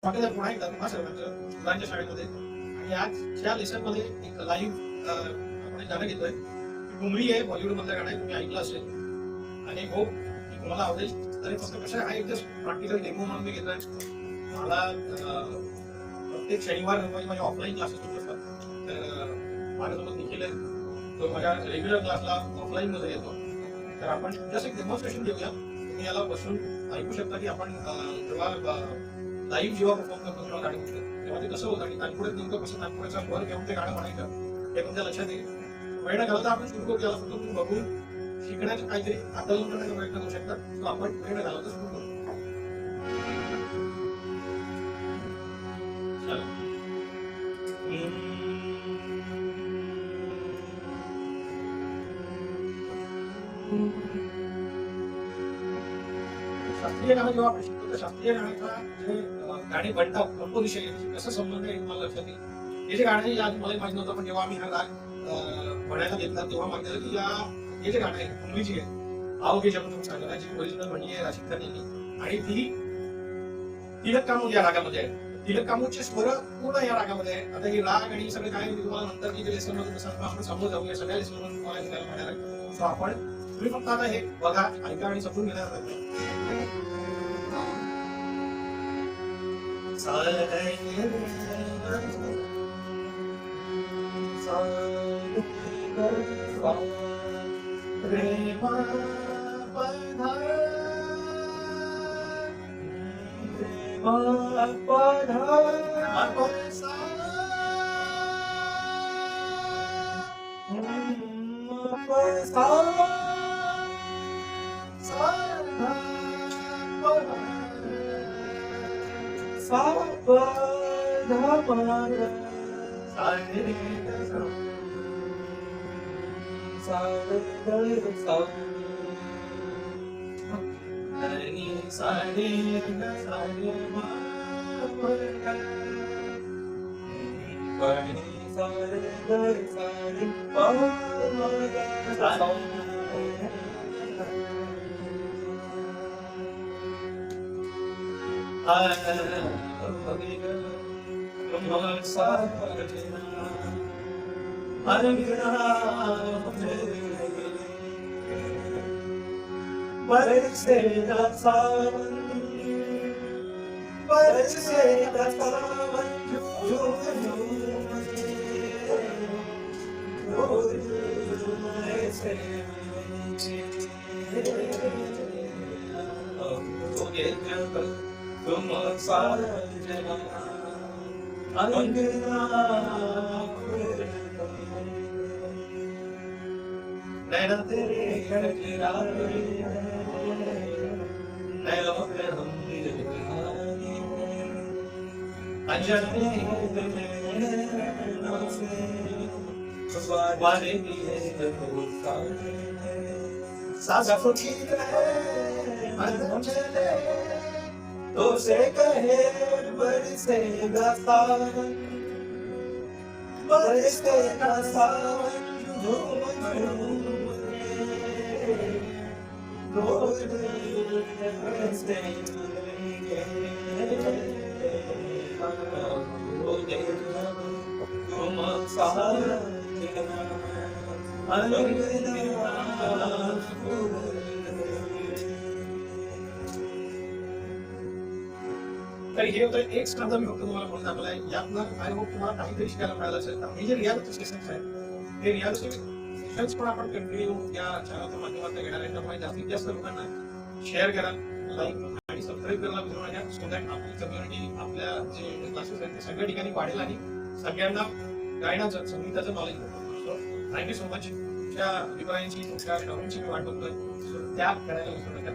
स्वागत आहे पुन्हा एकदा तुम्हा सर्वांचं मुलांच्या शाळेमध्ये. आणि आजच्या लेसन मध्ये एक लाईव्ह आपण गाणं घेतोय. घुमरी आहे, बॉलिवूड मधलं गाणं आहे, तुम्ही ऐकलं असेल आणि होप की तुम्हाला आवडेल. तरी फक्त कसं आहे, एक जस्ट प्रॅक्टिकल डेमो म्हणून मी घेतोय. मला प्रत्येक शनिवार रविवारी माझे ऑफलाईन क्लासेस होत असतात. तर माझ्यासोबत निखिल आहे, तो माझ्या रेग्युलर क्लासला ऑफलाईन मध्ये येतो. तर आपण जस्ट एक डेमॉन्स्ट्रेशन घेऊया. तुम्ही याला बसून ऐकू शकता की आपण जेव्हा लाईव्ह जेव्हा परफॉर्म करतो तेव्हा गाणी म्हणतो तेव्हा ते कसं होतं आणि तानपुढे नेमकं कसं तानपुढ्याचा वर घेऊन ते गाणं म्हणायचं हे तुमच्या लक्षात येईल. वेळ न घालवता आपण सुरू करू. याला फक्त तुम्ही बघून शिकण्याचं काहीतरी आकलन करण्याचा प्रयत्न करू शकता. तो आपण वेळ न घालवता सुरू करू. शास्त्रीय गाणं जेव्हा आपण शिकतो तर शास्त्रीय गाण्याचा जे गाणी बनतात कंपोजिशन कसं संबंध आहे तुम्हाला लक्षात येईल. हे जे गाणं आहे आधी मला माहित नव्हतं, पण जेव्हा आम्ही हा राग म्हणायला घेतला तेव्हा माहित झालं की हे जे गाणं आहे घुमरीची आहे, आओगे जब तुम साजना, जी ओरिजिनल म्हणली आहे राशिद खान यांनी. आणि ती तिलक कामोद या रागामध्ये आहे. तिलक कामोदचे स्वर पूर्ण या रागामध्ये आहे. आता ही राग आणि सगळे काय तुम्हाला नंतर की लेसन मध्ये तसं आपण समोर जाऊया. सगळ्या लेसन मध्ये तुम्हाला शिकायला मिळणार आहे. सो आपण तुम्ही फक्त आता हे बघा, ऐका आणि समजून घेणार प्रयत्न. तो से कहे बरसेगा सावन, बरसेगा सावन झूम झूम के, रोज बरसेंगे तुम साजना तर हे होतं एक स्टंट मी फक्त तुम्हाला बोलून दाखवलाय. यातनं आणि मग तुम्हाला काहीतरी शिकायला मिळालं असेल. तर हे जे रियालिटी सेशन्स आहेत ते रियालिटी सेशन्स पण आपण कंटिन्यू या चॅनलच्या माध्यमातून घेणार आहे. त्यामुळे जास्तीत जास्त लोकांना शेअर करा, लाईक आणि सबस्क्राईब करायला विसरू नका. सो दॅट आपली कम्युनिटी, आपल्या जे क्लासेस आहेत ते सगळ्या ठिकाणी वाढेल आणि सगळ्यांना गायनाचं, संगीताचं नॉलेज मिळेल. So thank you so much. तुमच्या अभिप्रायांची, तुमच्या कमेंटची मी वाट बघतोय. सो त्या करायला विसरू नका.